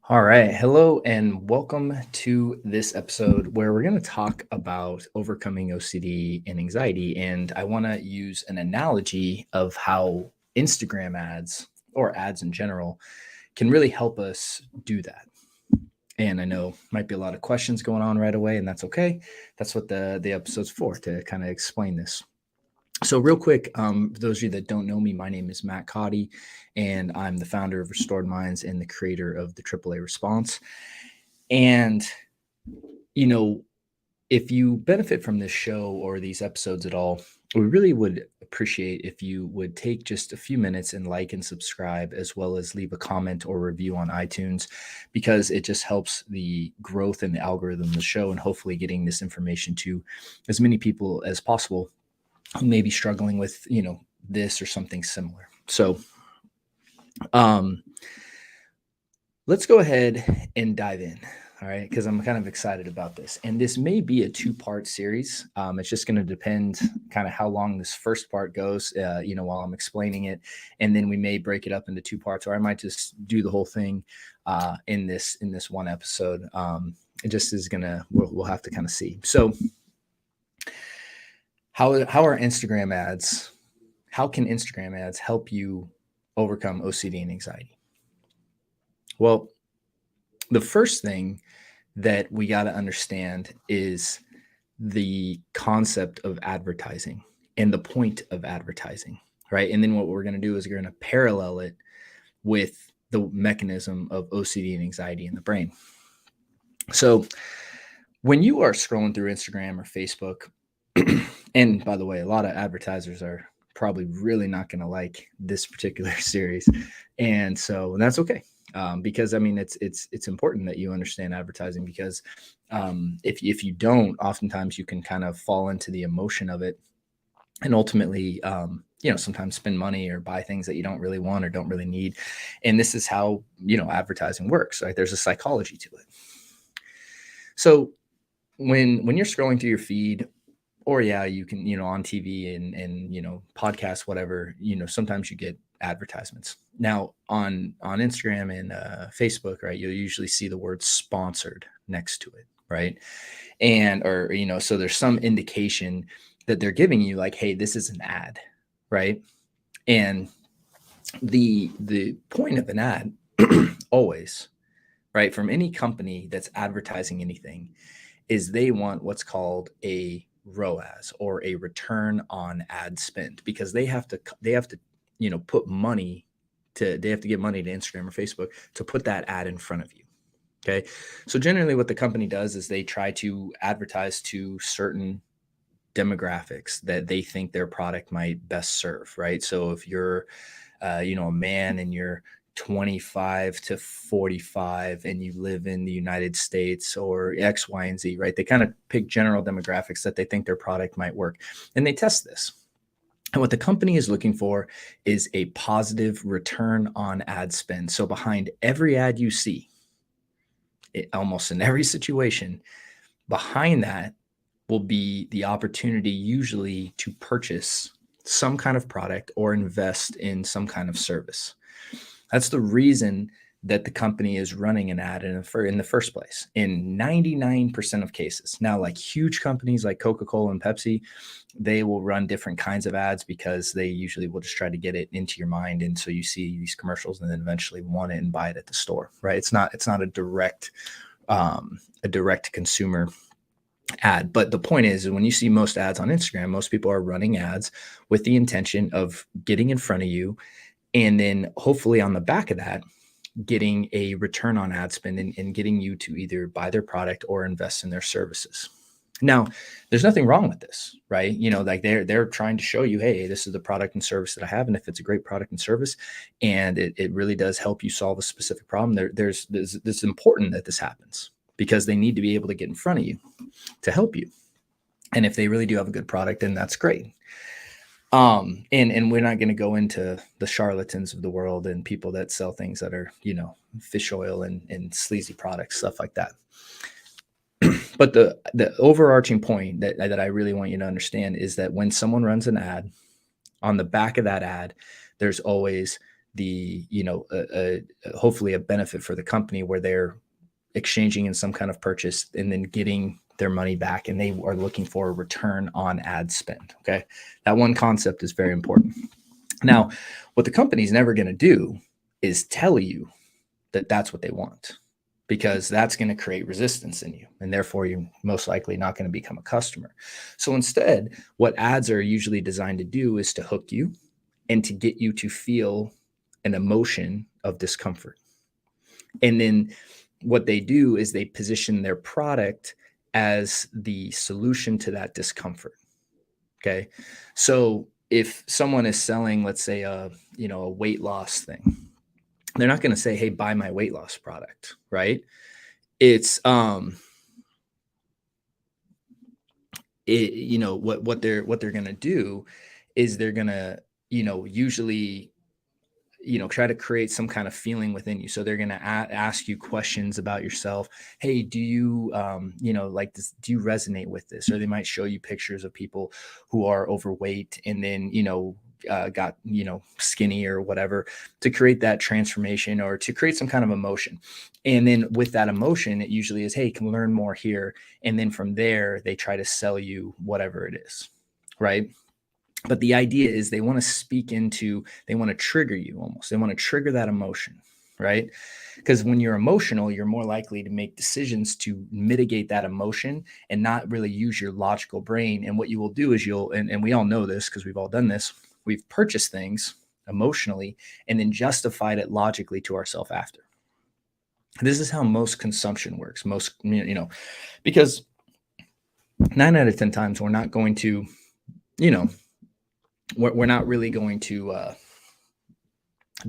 All right. Hello and welcome to this episode where we're going to talk about overcoming OCD and anxiety. And I want to use an analogy of how Instagram ads or ads in general can really help us do that. And I know might be a lot of questions going on right away, and that's okay. That's what the episode's for, to kind of explain this. So, real quick, for those of you that don't know me, my name is Matt Cotty, and I'm the founder of Restored Minds and the creator of the AAA Response. And, you know, if you benefit from this show or these episodes at all, we really would appreciate if you would take just a few minutes and like and subscribe, as well as leave a comment or review on iTunes, because it just helps the growth and the algorithm of the show and hopefully getting this information to as many people as possible who may be struggling with, this or something similar. So, let's go ahead and dive in. All right, because I'm kind of excited about this. And this may be a two-part series. It's just going to depend kind of how long this first part goes, while I'm explaining it. And then we may break it up into two parts, or I might just do the whole thing in this one episode. It just is we'll have to kind of see. So how are Instagram ads? How can Instagram ads help you overcome OCD and anxiety? Well, the first thing that we got to understand is the concept of advertising and the point of advertising, right? And then what we're going to do is we're going to parallel it with the mechanism of OCD and anxiety in the brain. So when you are scrolling through Instagram or Facebook, and by the way, a lot of advertisers are probably really not going to like this particular series. And so that's okay. Because I mean, it's important that you understand advertising, because if you don't, oftentimes you can kind of fall into the emotion of it, and ultimately, sometimes spend money or buy things that you don't really want or don't really need. And this is how advertising works, right? There's a psychology to it. So when you're scrolling through your feed, or you can, on TV and podcasts, whatever, sometimes you get advertisements. Now on Instagram and Facebook, right, you'll usually see the word sponsored next to it, right? And, so there's some indication that they're giving you, like, hey, this is an ad, right? And the point of an ad always, right, from any company that's advertising anything, is they want what's called a ROAS, or a return on ad spend, because they have to put money they have to give money to Instagram or Facebook to put that ad in front of you. Okay. So generally what the company does is they try to advertise to certain demographics that they think their product might best serve, right? So if you're a man and you're 25 to 45 and you live in the United States, or X, Y, and Z, right? They kind of pick general demographics that they think their product might work, and they test this. And what the company is looking for is a positive return on ad spend. So behind every ad you see, almost in every situation, behind that will be the opportunity usually to purchase some kind of product or invest in some kind of service. That's the reason that the company is running an ad in the first place, in 99% of cases. Now, like huge companies like Coca-Cola and Pepsi, they will run different kinds of ads, because they usually will just try to get it into your mind. And so you see these commercials and then eventually want it and buy it at the store, right? It's not a direct consumer ad. But the point is, when you see most ads on Instagram, most people are running ads with the intention of getting in front of you, and then hopefully on the back of that, getting a return on ad spend, and getting you to either buy their product or invest in their services. Now, there's nothing wrong with this, right? Like they're trying to show you, hey, this is the product and service that I have. And if it's a great product and service, and it really does help you solve a specific problem, it's important that this happens, because they need to be able to get in front of you to help you. And if they really do have a good product, then that's great. And we're not going to go into the charlatans of the world and people that sell things that are, fish oil and sleazy products, stuff like that. But the overarching point that I really want you to understand is that when someone runs an ad, on the back of that ad, there's always hopefully a benefit for the company where they're exchanging in some kind of purchase and then getting their money back, and they are looking for a return on ad spend. Okay. That one concept is very important. Now, what the company's never going to do is tell you that that's what they want, because that's going to create resistance in you, and therefore you're most likely not going to become a customer. So instead, what ads are usually designed to do is to hook you and to get you to feel an emotion of discomfort. And then what they do is they position their product as the solution to that discomfort. Okay. So if someone is selling, let's say a weight loss thing, they're not going to say, hey, buy my weight loss product, right? It's what they're going to do is they're going to usually try to create some kind of feeling within you. So they're going to ask you questions about yourself. Hey, do you like this? Do you resonate with this? Or they might show you pictures of people who are overweight and then got skinny or whatever, to create that transformation or to create some kind of emotion. And then with that emotion, it usually is, hey, you can learn more here. And then from there, they try to sell you whatever it is, right? But the idea is they want to trigger you almost. They want to trigger that emotion, right? Because when you're emotional, you're more likely to make decisions to mitigate that emotion and not really use your logical brain. And what you will do is and we all know this because we've all done this, we've purchased things emotionally and then justified it logically to ourselves after. This is how most consumption works. Because 9 out of 10 times we're not going to, we're not really going to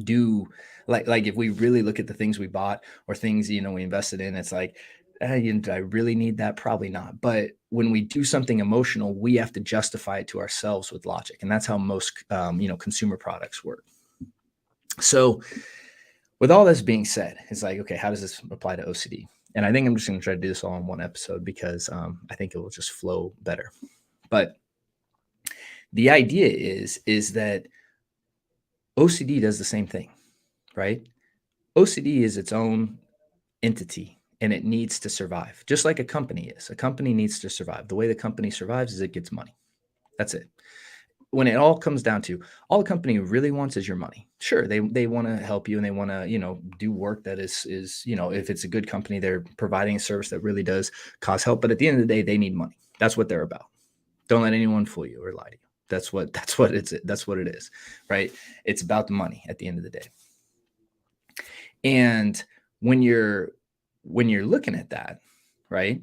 do like if we really look at the things we bought or things we invested in, it's like, do I really need that? Probably not. But when we do something emotional, we have to justify it to ourselves with logic, and that's how most consumer products work. So with all this being said, it's like, okay, how does this apply to OCD? And I think I'm just going to try to do this all in one episode because I think it will just flow better. But the idea is that OCD does the same thing, right? OCD is its own entity and it needs to survive, just like a company is. A company needs to survive. The way the company survives is it gets money. That's it. When it all comes down to, all the company really wants is your money. Sure, they want to help you and they want to, do work that is, if it's a good company, they're providing a service that really does cause help. But at the end of the day, they need money. That's what they're about. Don't let anyone fool you or lie to you. That's what it is, right? It's about the money at the end of the day. And when you're looking at that, right,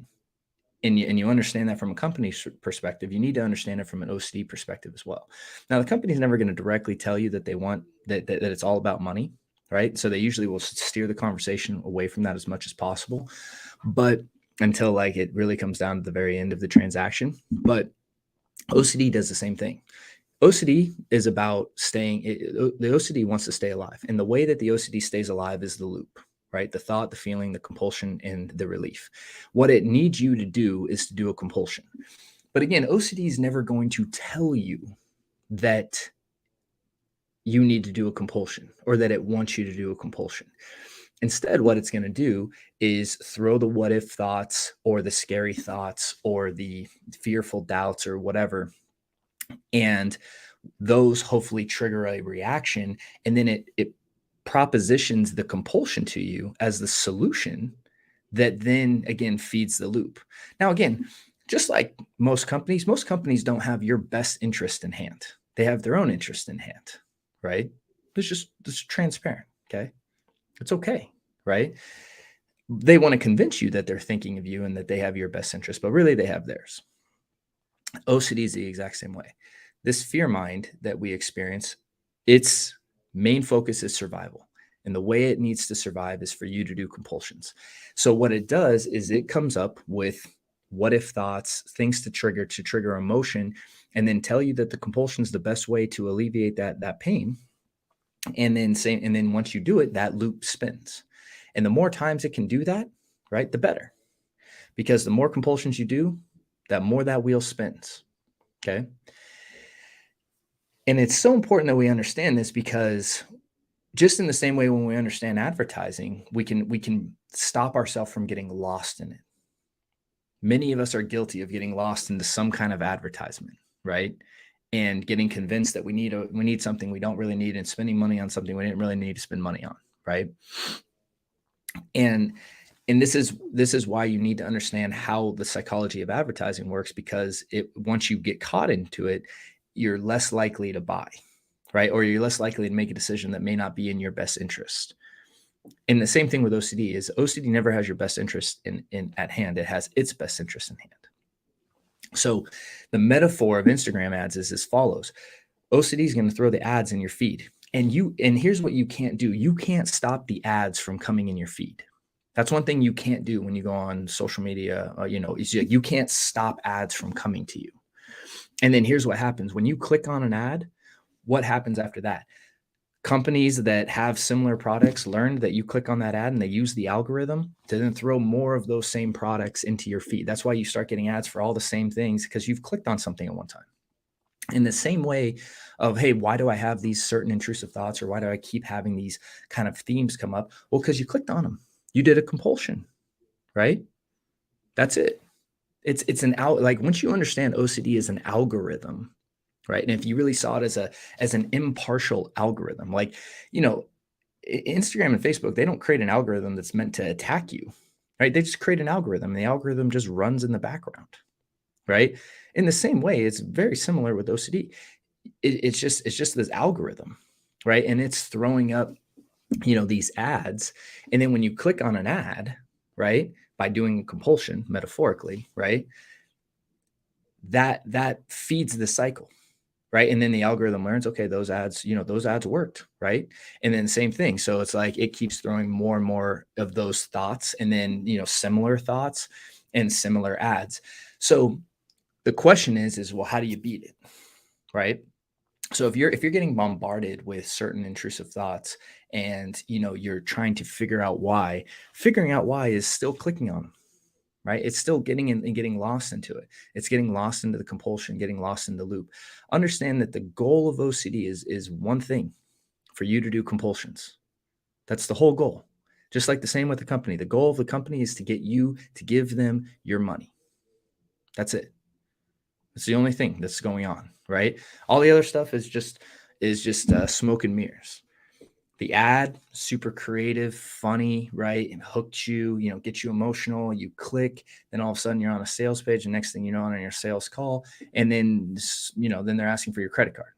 and you understand that from a company's perspective, you need to understand it from an OCD perspective as well. Now, the company's never going to directly tell you that they want that it's all about money, right? So they usually will steer the conversation away from that as much as possible, but until like it really comes down to the very end of the transaction. But OCD does the same thing. OCD is about the OCD wants to stay alive. And the way that the OCD stays alive is the loop, right? The thought, the feeling, the compulsion, and the relief. What it needs you to do is to do a compulsion. But again, OCD is never going to tell you that you need to do a compulsion or that it wants you to do a compulsion. Instead, what it's going to do is throw the what if thoughts or the scary thoughts or the fearful doubts or whatever. And those hopefully trigger a reaction. And then it propositions the compulsion to you as the solution that then again feeds the loop. Now, again, just like most companies don't have your best interest in hand. They have their own interest in hand, right? It's transparent. Okay. It's okay, right? They want to convince you that they're thinking of you and that they have your best interest, but really they have theirs. OCD is the exact same way. This fear mind that we experience, its main focus is survival. And the way it needs to survive is for you to do compulsions. So what it does is it comes up with what if thoughts, things to trigger emotion, and then tell you that the compulsion is the best way to alleviate that pain. And then once you do it, that loop spins. And the more times it can do that, right, the better. Because the more compulsions you do, that more that wheel spins. Okay. And it's so important that we understand this because just in the same way, when we understand advertising, we can stop ourselves from getting lost in it. Many of us are guilty of getting lost into some kind of advertisement, right? And getting convinced that we need something we don't really need, and spending money on something we didn't really need to spend money on, right? And this is why you need to understand how the psychology of advertising works, because once you get caught into it, you're less likely to buy, right? Or you're less likely to make a decision that may not be in your best interest. And the same thing with OCD is OCD never has your best interest in at hand. It has its best interest in hand. So the metaphor of Instagram ads is as follows. OCD is going to throw the ads in your feed. And here's what you can't do. You can't stop the ads from coming in your feed. That's one thing you can't do when you go on social media. You can't stop ads from coming to you. And then here's what happens. When you click on an ad, what happens after that? Companies that have similar products learned that you click on that ad, and they use the algorithm to then throw more of those same products into your feed. That's why you start getting ads for all the same things, because you've clicked on something at one time. In the same way of, hey, why do I have these certain intrusive thoughts, or why do I keep having these kind of themes come up? Well, because you clicked on them. You did a compulsion, right? That's it. It's like, once you understand OCD is an algorithm, right? And if you really saw it as an impartial algorithm, like, Instagram and Facebook, they don't create an algorithm that's meant to attack you, right? They just create an algorithm, and the algorithm just runs in the background, right? In the same way, it's very similar with OCD. It's just this algorithm, right? And it's throwing up, these ads. And then when you click on an ad, right, by doing compulsion, metaphorically, right, that feeds the cycle, right? And then the algorithm learns, okay, those ads worked, right? And then same thing. So it's like it keeps throwing more and more of those thoughts, and then, similar thoughts and similar ads. So the question is, well, how do you beat it, right? So if you're getting bombarded with certain intrusive thoughts, and you're trying to figuring out why is still clicking on them, right? It's still getting in and getting lost into it. It's getting lost into the compulsion, getting lost in the loop. Understand that the goal of OCD is one thing: for you to do compulsions. That's the whole goal. Just like the same with the company. The goal of the company is to get you to give them your money. That's it. It's the only thing that's going on, right? All the other stuff is just smoke and mirrors. The ad, super creative, funny, right? And hooked you, get you emotional. You click, then all of a sudden you're on a sales page, and next thing you know, on your sales call, and then then they're asking for your credit card.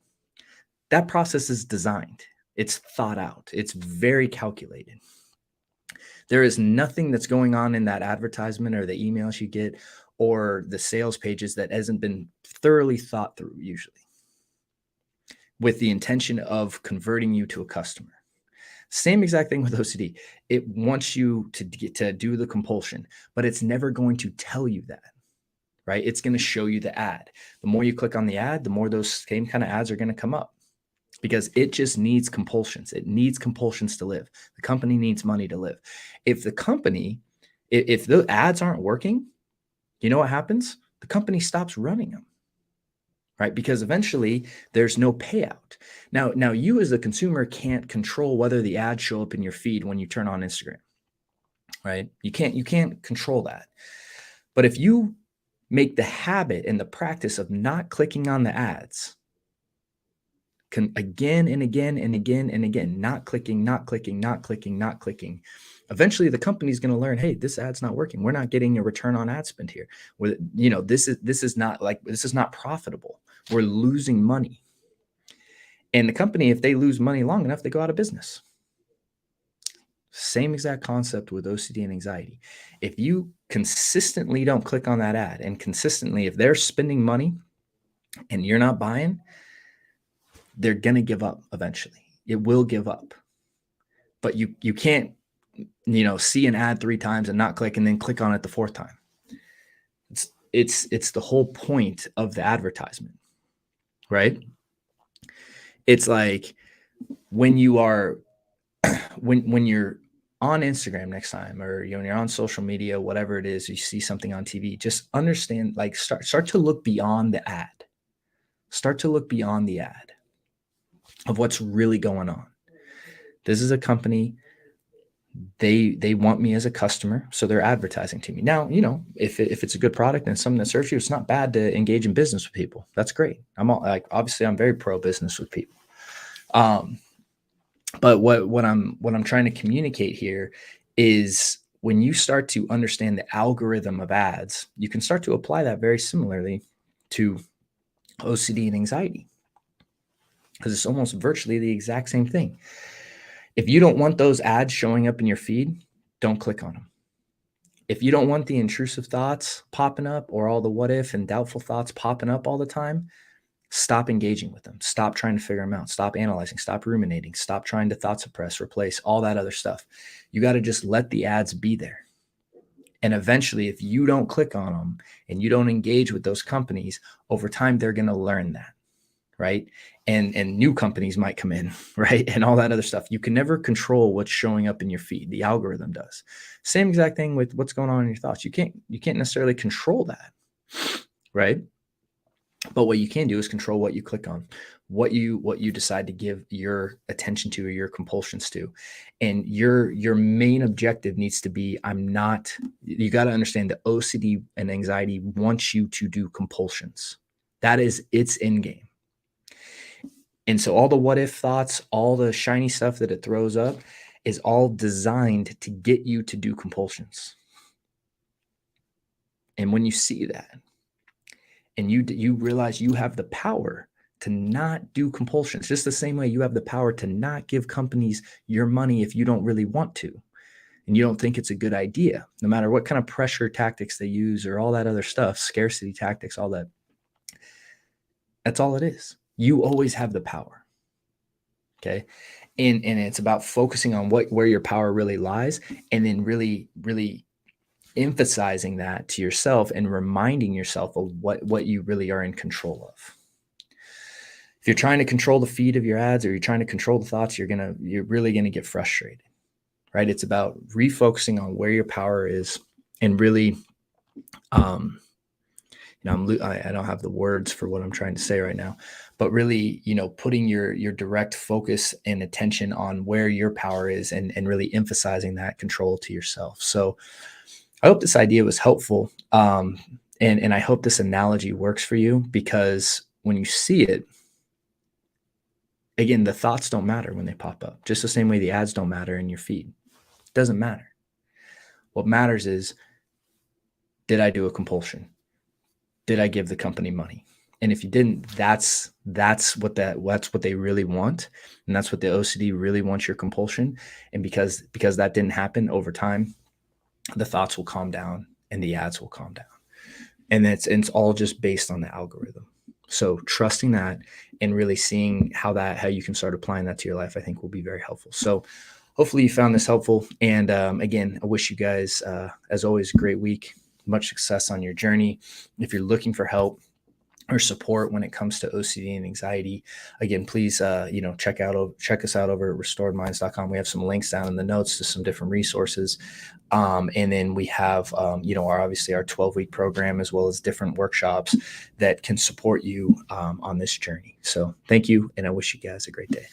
That process is designed. It's thought out. It's very calculated. There is nothing that's going on in that advertisement or the emails you get or the sales pages that hasn't been thoroughly thought through, usually, with the intention of converting you to a customer. Same exact thing with OCD. It wants you to get to do the compulsion, but it's never going to tell you that, right? It's going to show you the ad. The more you click on the ad, the more those same kind of ads are going to come up, because it just needs compulsions. It needs compulsions to live. The company needs money to live. If the ads aren't working, you know what happens? The company stops running them, right? Because eventually there's no payout. Now you as a consumer can't control whether the ads show up in your feed when you turn on Instagram, right? You can't control that. But if you make the habit and the practice of not clicking on the ads, again and again and again and again, not clicking, eventually the company's going to learn, hey, this ad's not working. We're not getting a return on ad spend here. This is not profitable. We're losing money. And the company, if they lose money long enough, they go out of business. Same exact concept with OCD and anxiety. If you consistently don't click on that ad, and consistently, if they're spending money and you're not buying, they're going to give up eventually. It will give up. But you can't, see an ad 3 times and not click, and then click on it the 4th time. It's the whole point of the advertisement, right? It's like when you are when you're on Instagram next time, or when you're on social media, whatever it is, you see something on TV, just understand, like, start to look beyond the ad. Start to look beyond the ad of what's really going on. This is a company, they want me as a customer, so they're advertising to me. Now, if it's a good product and something that serves you, it's not bad to engage in business with people. That's great. Obviously I'm very pro business with people. But what I'm trying to communicate here is when you start to understand the algorithm of ads, you can start to apply that very similarly to OCD and anxiety, because it's almost virtually the exact same thing. If you don't want those ads showing up in your feed, don't click on them. If you don't want the intrusive thoughts popping up or all the what if and doubtful thoughts popping up all the time, stop engaging with them. Stop trying to figure them out. Stop analyzing. Stop ruminating. Stop trying to thought suppress, replace, all that other stuff. You got to just let the ads be there. And eventually, if you don't click on them and you don't engage with those companies, over time, they're going to learn that, right? And new companies might come in, right? And all that other stuff. You can never control what's showing up in your feed. The algorithm does. Same exact thing with what's going on in your thoughts. You can't necessarily control that, right? But what you can do is control what you click on, what you decide to give your attention to or your compulsions to. And your main objective needs to be, you got to understand that OCD and anxiety wants you to do compulsions. That is its end game. And so all the what if thoughts, all the shiny stuff that it throws up is all designed to get you to do compulsions. And when you see that, and you realize you have the power to not do compulsions, just the same way you have the power to not give companies your money if you don't really want to, and you don't think it's a good idea, no matter what kind of pressure tactics they use or all that other stuff, scarcity tactics, all that. That's all it is. You always have the power. Okay. And it's about focusing on where your power really lies, and then really, really emphasizing that to yourself and reminding yourself of what you really are in control of. If you're trying to control the feed of your ads, or you're trying to control the thoughts, you're really going to get frustrated, right? It's about refocusing on where your power is, and really, I don't have the words for what I'm trying to say right now, but really, putting your direct focus and attention on where your power is, and really emphasizing that control to yourself. So I hope this idea was helpful. And I hope this analogy works for you, because when you see it, again, the thoughts don't matter when they pop up, just the same way the ads don't matter in your feed. It doesn't matter. What matters is, did I do a compulsion? Did I give the company money? And if you didn't, that's what they really want. And that's what the OCD really wants, your compulsion. And because that didn't happen over time, the thoughts will calm down and the ads will calm down. And it's all just based on the algorithm. So trusting that and really seeing how you can start applying that to your life, I think will be very helpful. So hopefully you found this helpful. And again, I wish you guys, as always, a great week, much success on your journey. If you're looking for help or support when it comes to OCD and anxiety, again, please, check us out over at restoredminds.com. We have some links down in the notes to some different resources. And then we have, our 12-week program, as well as different workshops that can support you on this journey. So thank you. And I wish you guys a great day.